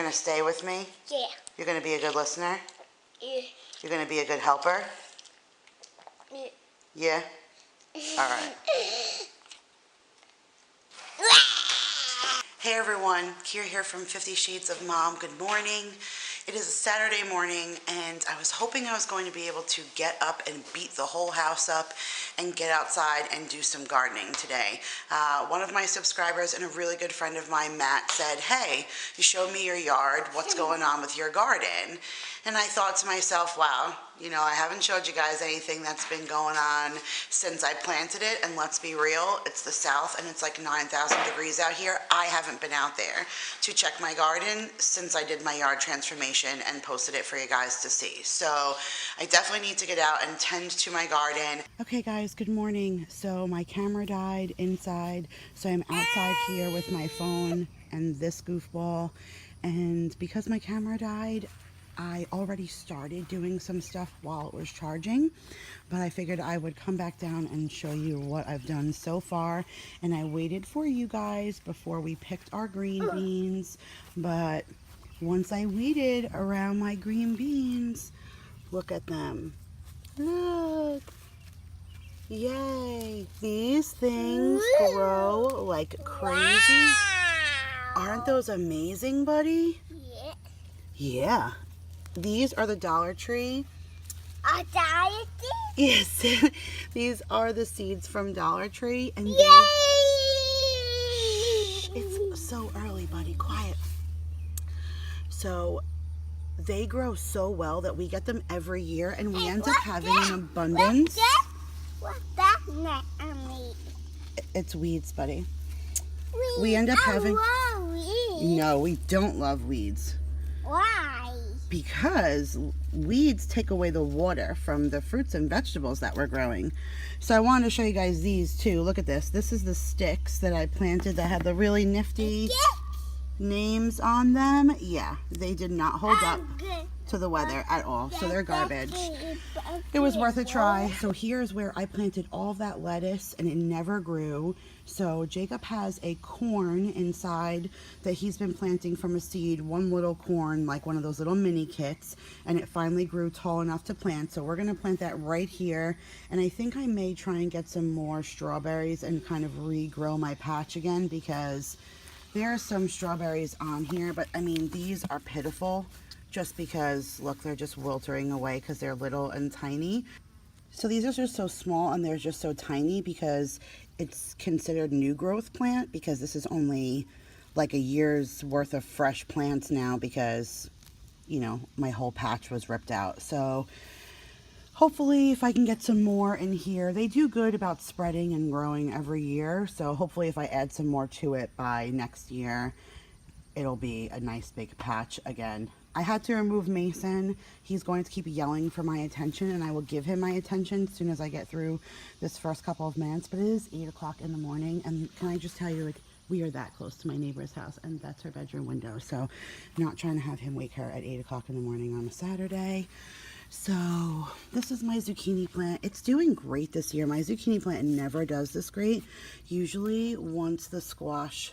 going to stay with me? Yeah. You're going to be a good listener? Yeah. You're going to be a good helper? Yeah. Yeah? All right. Hey everyone, Kiera here from 50 Shades of Mom. Good morning. It is a Saturday morning and I was hoping I was going to be able to get up and beat the whole house up and get outside and do some gardening today. One of my subscribers and a really good friend of mine, Matt, said, hey, you showed me your yard, what's going on with your garden? And I thought to myself, wow, you know, I haven't showed you guys anything that's been going on since I planted it, and let's be real, it's the south and it's like 9,000 degrees out here. I haven't been out there to check my garden since I did my yard transformation and posted it for you guys to see. So I definitely need to get out and tend to my garden. Okay guys, good morning. So my camera died inside, so I'm outside here with my phone and this goofball, and because my camera died, I already started doing some stuff while it was charging, but I figured I would come back down and show you what I've done so far. And I waited for you guys before we picked our green beans, but once I weeded around my green beans, look at them. Look. Yay. These things grow like crazy. Aren't those amazing, buddy? Yeah. Yeah. These are the Dollar Tree. A Dollar Tree? Yes. These are the seeds from Dollar Tree. And Yay! It's so early, buddy. Quiet. So they grow so well that we get them every year, and we end up having an abundance. What's that mean? It's weeds, buddy. We end up having... No, we don't love weeds. Why? Because weeds take away the water from the fruits and vegetables that we're growing. So I wanted to show you guys these too. Look at this. This is the sticks that I planted that had the really nifty names on them. Yeah, they did not hold up to the weather at all, so they're garbage. It was worth a try. So here's where I planted all of that lettuce and it never grew. So Jacob has a corn inside that he's been planting from a seed, one little corn, like one of those little mini kits, and it finally grew tall enough to plant. So we're gonna plant that right here, and I think I may try and get some more strawberries and kind of regrow my patch again, because there are some strawberries on here, but I mean, these are pitiful just because, look, they're just wiltering away because they're little and tiny. So these are just so small and they're just so tiny because it's considered new growth plant, because this is only like a year's worth of fresh plants now because, you know, my whole patch was ripped out. So hopefully if I can get some more in here, they do good about spreading and growing every year. So hopefully if I add some more to it by next year, it'll be a nice big patch again. I had to remove Mason. He's going to keep yelling for my attention, and I will give him my attention as soon as I get through this first couple of minutes. But it is 8 o'clock in the morning, and can I just tell you, like, we are that close to my neighbor's house, and that's her bedroom window. So not trying to have him wake her at 8 o'clock in the morning on a Saturday. So this is my zucchini plant. It's doing great this year. My zucchini plant never does this great. Usually once the squash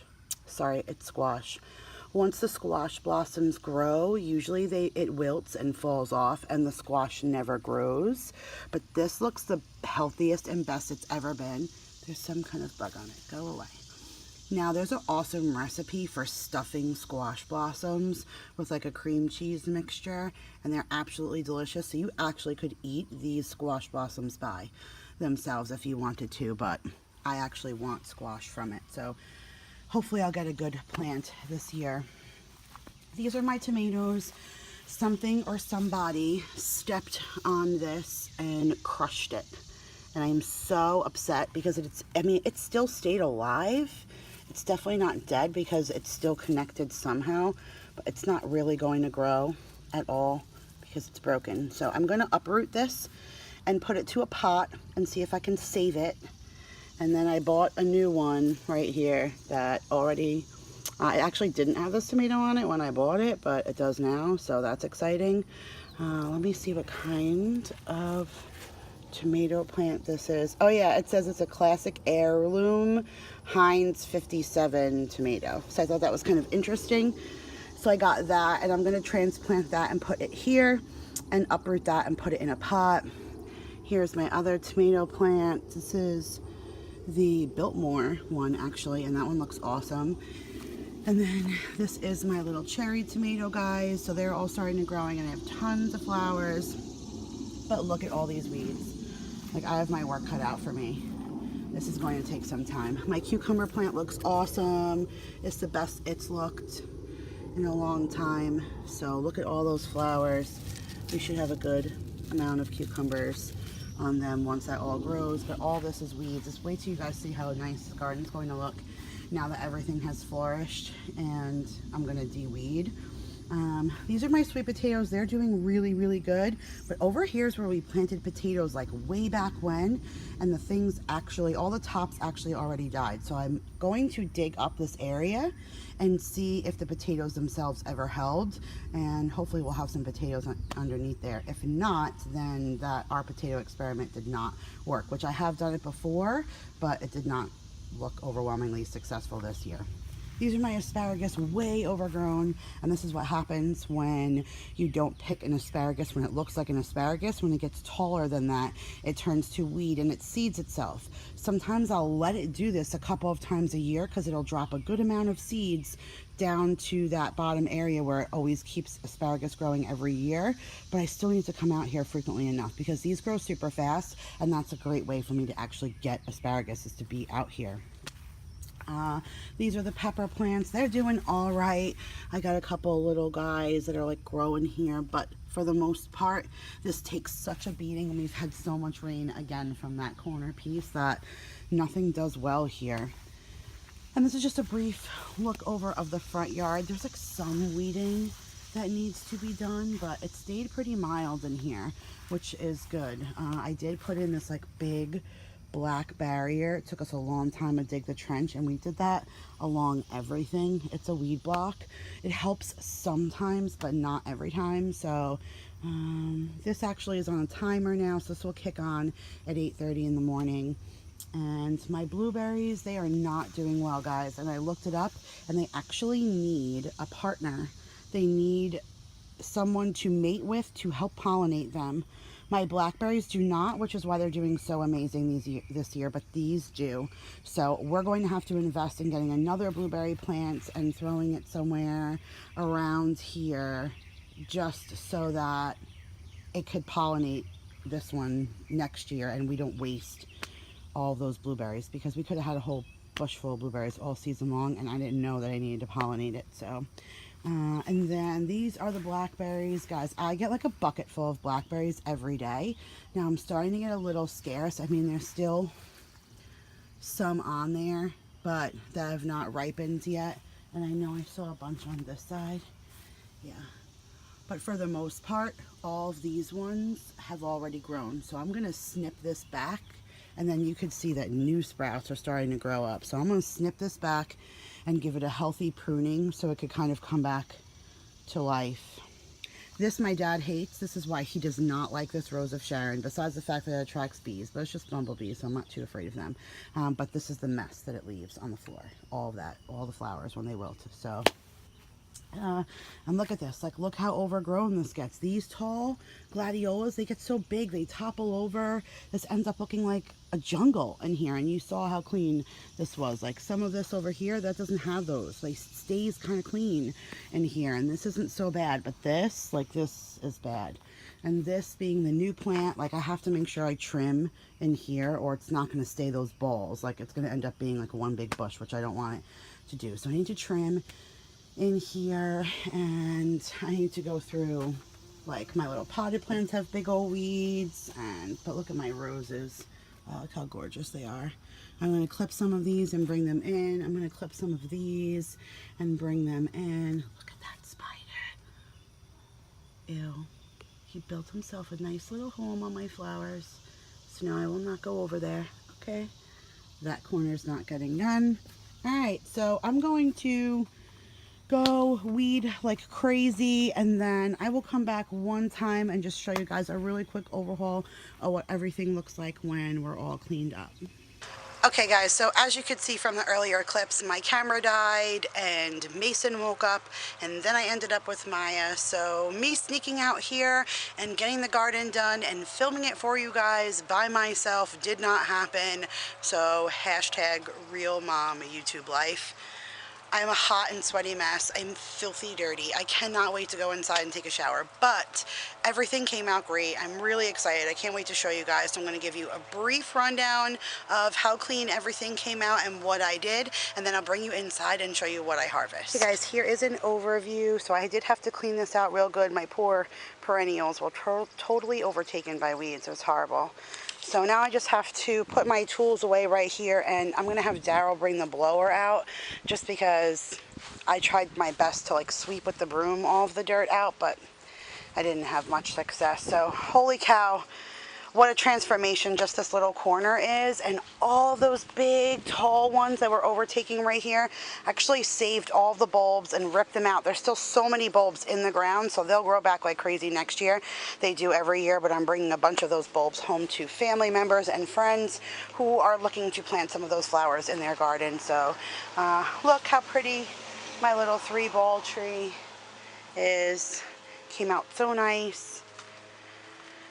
blossoms grow, usually it wilts and falls off and the squash never grows. But this looks the healthiest and best it's ever been. There's some kind of bug on it. Go away. Now there's an awesome recipe for stuffing squash blossoms with like a cream cheese mixture, and they're absolutely delicious. So you actually could eat these squash blossoms by themselves if you wanted to, but I actually want squash from it. So hopefully I'll get a good plant this year. These are my tomatoes. Something or somebody stepped on this and crushed it. And I'm so upset because it still stayed alive. It's definitely not dead because it's still connected somehow, but it's not really going to grow at all because it's broken. So I'm going to uproot this and put it to a pot and see if I can save it. And then I bought a new one right here that already, I actually didn't have this tomato on it when I bought it, but it does now, so that's exciting. Let me see what kind of tomato plant this is. Oh yeah, it says it's a classic heirloom Heinz 57 tomato. So I thought that was kind of interesting. So I got that, and I'm going to transplant that and put it here and uproot that and put it in a pot. Here's my other tomato plant. This is the Biltmore one actually, and that one looks awesome. And then this is my little cherry tomato guys. So they're all starting to growing, and I have tons of flowers. But look at all these weeds. Like, I have my work cut out for me. This is going to take some time. My cucumber plant looks awesome. It's the best it's looked in a long time. So look at all those flowers. We should have a good amount of cucumbers on them once that all grows. But all this is weeds. Just wait till you guys see how nice the garden's going to look now that everything has flourished, and I'm going to de-weed. These are my sweet potatoes. They're doing really, really good. But over here is where we planted potatoes like way back when, and the things actually, all the tops actually already died. So I'm going to dig up this area and see if the potatoes themselves ever held, and hopefully we'll have some potatoes underneath there. If not, then our potato experiment did not work, which I have done it before, but it did not look overwhelmingly successful this year. These are my asparagus, way overgrown, and this is what happens when you don't pick an asparagus when it looks like an asparagus. When it gets taller than that, it turns to weed and it seeds itself. Sometimes I'll let it do this a couple of times a year because it'll drop a good amount of seeds down to that bottom area where it always keeps asparagus growing every year. But I still need to come out here frequently enough because these grow super fast, and that's a great way for me to actually get asparagus, is to be out here. These are the pepper plants. They're doing all right. I got a couple little guys that are like growing here, but for the most part, this takes such a beating, and we've had so much rain again from that corner piece that nothing does well here. And this is just a brief look over of the front yard. There's like some weeding that needs to be done, but it stayed pretty mild in here, which is good. I did put in this like big black barrier. It took us a long time to dig the trench, and we did that along everything. It's a weed block. It helps sometimes, but not every time. So this actually is on a timer now, so this will kick on at 8:30 in the morning. And my blueberries, they are not doing well, guys. And I looked it up, and they actually need a partner. They need someone to mate with to help pollinate them. My blackberries do not, which is why they're doing so amazing this year, but these do. So we're going to have to invest in getting another blueberry plant and throwing it somewhere around here just so that it could pollinate this one next year and we don't waste all those blueberries, because we could have had a whole bush full of blueberries all season long, and I didn't know that I needed to pollinate it. So and then these are the blackberries, guys. I get like a bucket full of blackberries every day. Now I'm starting to get a little scarce. I mean, there's still some on there, but that have not ripened yet. And I know I saw a bunch on this side. Yeah. But for the most part, all of these ones have already grown. So I'm going to snip this back, and then you could see that new sprouts are starting to grow up. So I'm going to snip this back and give it a healthy pruning so it could kind of come back to life. This my dad hates. This is why he does not like this Rose of Sharon, besides the fact that it attracts bees, but it's just bumblebees, so I'm not too afraid of them. But this is the mess that it leaves on the floor. All of that, all the flowers when they wilt. So and look at this, like, look how overgrown this gets. These tall gladiolas, they get so big, they topple over. This ends up looking like a jungle in here, and you saw how clean this was. Like, some of this over here, that doesn't have those. Like, stays kind of clean in here, and this isn't so bad, but this, like, this is bad. And this being the new plant, like, I have to make sure I trim in here, or it's not going to stay those balls. Like, it's going to end up being like one big bush, which I don't want it to do. So I need to trim in here, and I need to go through, like, my little potted plants have big old weeds, but look at my roses. Oh, look how gorgeous they are. I'm going to clip some of these and bring them in. I'm going to clip some of these and bring them in. Look at that spider. Ew. He built himself a nice little home on my flowers. So now I will not go over there. Okay. That corner's not getting done. All right. So I'm going to go weed like crazy, and then I will come back one time and just show you guys a really quick overhaul of what everything looks like when we're all cleaned up. Okay guys, so as you could see from the earlier clips, my camera died and Mason woke up and then I ended up with Maya. So me sneaking out here and getting the garden done and filming it for you guys by myself did not happen. So hashtag real mom YouTube life. I'm a hot and sweaty mess. I'm filthy dirty. I cannot wait to go inside and take a shower, but everything came out great. I'm really excited. I can't wait to show you guys. So I'm going to give you a brief rundown of how clean everything came out and what I did, and then I'll bring you inside and show you what I harvest. Okay guys, here is an overview. So I did have to clean this out real good. My poor perennials were totally overtaken by weeds. It was horrible. So now I just have to put my tools away right here, and I'm going to have Daryl bring the blower out just because I tried my best to like sweep with the broom all of the dirt out, but I didn't have much success. So holy cow, what a transformation just this little corner is, and all those big tall ones that were overtaking right here actually saved all the bulbs and ripped them out. There's still so many bulbs in the ground, so they'll grow back like crazy next year. They do every year, but I'm bringing a bunch of those bulbs home to family members and friends who are looking to plant some of those flowers in their garden. So look how pretty my little 3-ball tree is. Came out so nice.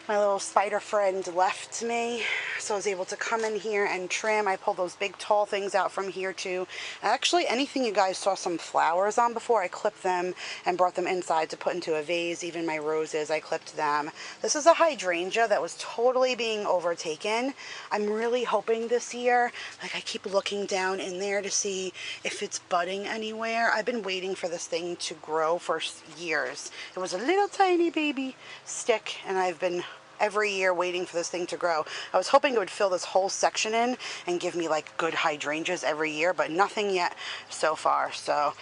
My little spider friend left me, so I was able to come in here and trim. I pulled those big tall things out from here too. Actually, anything you guys saw some flowers on before, I clipped them and brought them inside to put into a vase. Even my roses, I clipped them. This is a hydrangea that was totally being overtaken. I'm really hoping this year, like I keep looking down in there to see if it's budding anywhere. I've been waiting for this thing to grow for years. It was a little tiny baby stick, and I've been every year waiting for this thing to grow. I was hoping it would fill this whole section in and give me like good hydrangeas every year, but nothing yet so far. So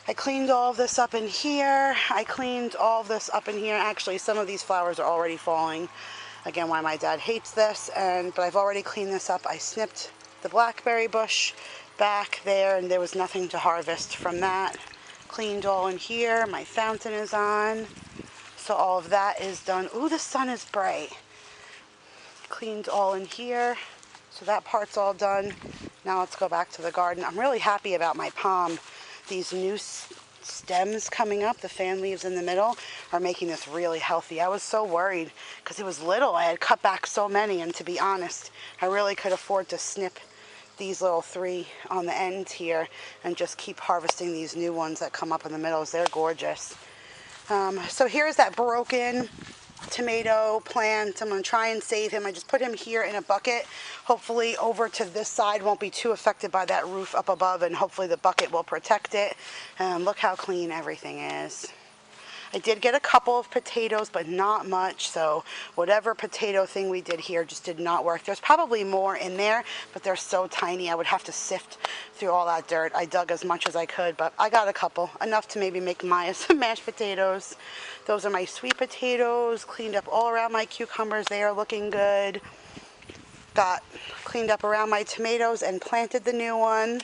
I cleaned all of this up in here. I cleaned all of this up in here. Actually, some of these flowers are already falling. Again, why my dad hates this, but I've already cleaned this up. I snipped the blackberry bush back there, and there was nothing to harvest from that. Cleaned all in here. My fountain is on. So all of that is done. Ooh, the sun is bright. Cleaned all in here. So that part's all done. Now let's go back to the garden. I'm really happy about my palm. These new stems coming up, the fan leaves in the middle, are making this really healthy. I was so worried because it was little. I had cut back so many, and to be honest, I really could afford to snip these little 3 on the end here and just keep harvesting these new ones that come up in the middle. They're gorgeous. So here's that broken tomato plant. I'm going to try and save him. I just put him here in a bucket. Hopefully over to this side won't be too affected by that roof up above, and hopefully the bucket will protect it. Look how clean everything is. I did get a couple of potatoes, but not much, so whatever potato thing we did here just did not work. There's probably more in there, but they're so tiny I would have to sift through all that dirt. I dug as much as I could, but I got a couple, enough to maybe make Maya some mashed potatoes. Those are my sweet potatoes, cleaned up all around my cucumbers. They are looking good. Got cleaned up around my tomatoes and planted the new one.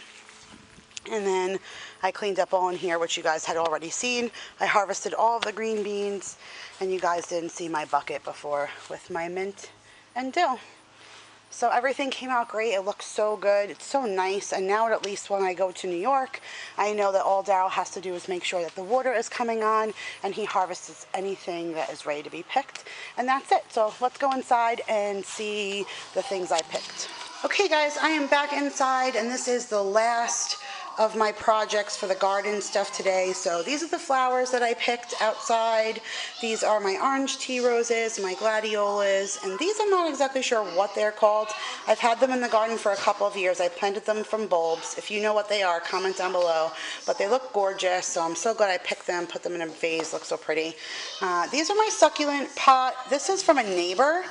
And then I cleaned up all in here, which you guys had already seen. I harvested all of the green beans, and you guys didn't see my bucket before with my mint and dill. So everything came out great. It looks so good. It's so nice. And now at least when I go to New York, I know that all Daryl has to do is make sure that the water is coming on, and he harvests anything that is ready to be picked. And that's it. So let's go inside and see the things I picked. Okay guys, I am back inside, and this is the last of my projects for the garden stuff today. So these are the flowers that I picked outside. These are my orange tea roses, my gladiolas, and these I'm not exactly sure what they're called. I've had them in the garden for a couple of years. I planted them from bulbs. If you know what they are, comment down below. But they look gorgeous, so I'm so glad I picked them, put them in a vase. Look so pretty. These are my succulent pot. This is from a neighbor,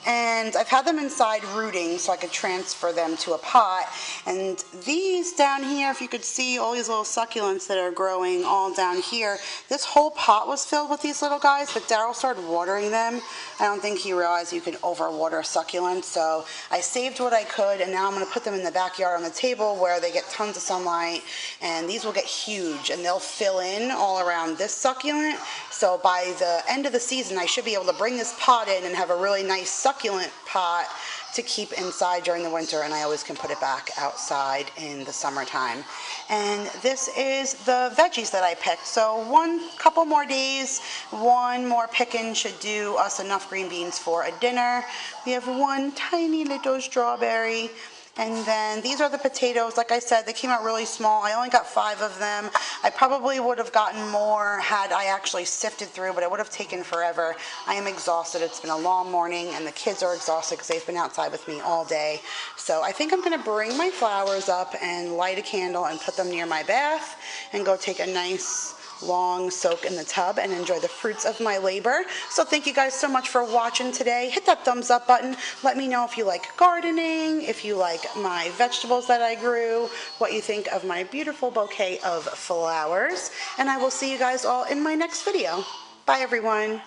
and I've had them inside rooting so I could transfer them to a pot. And these down here, if you could see all these little succulents that are growing all down here, this whole pot was filled with these little guys, but Daryl started watering them. I don't think he realized you can overwater succulents, so I saved what I could, and now I'm going to put them in the backyard on the table where they get tons of sunlight, and these will get huge, and they'll fill in all around this succulent. So by the end of the season, I should be able to bring this pot in and have a really nice succulent pot to keep inside during the winter, and I always can put it back outside in the summertime. And this is the veggies that I picked. So couple more days, one more picking should do us enough green beans for a dinner. We have one tiny little strawberry. And then these are the potatoes. Like I said, they came out really small. I only got 5 of them. I probably would have gotten more had I actually sifted through, but it would have taken forever. I am exhausted. It's been a long morning, and the kids are exhausted because they've been outside with me all day. So I think I'm going to bring my flowers up and light a candle and put them near my bath and go take a nice long soak in the tub and enjoy the fruits of my labor. So thank you guys so much for watching today. Hit that thumbs up button. Let me know if you like gardening, if you like my vegetables that I grew, what you think of my beautiful bouquet of flowers, and I will see you guys all in my next video. Bye everyone.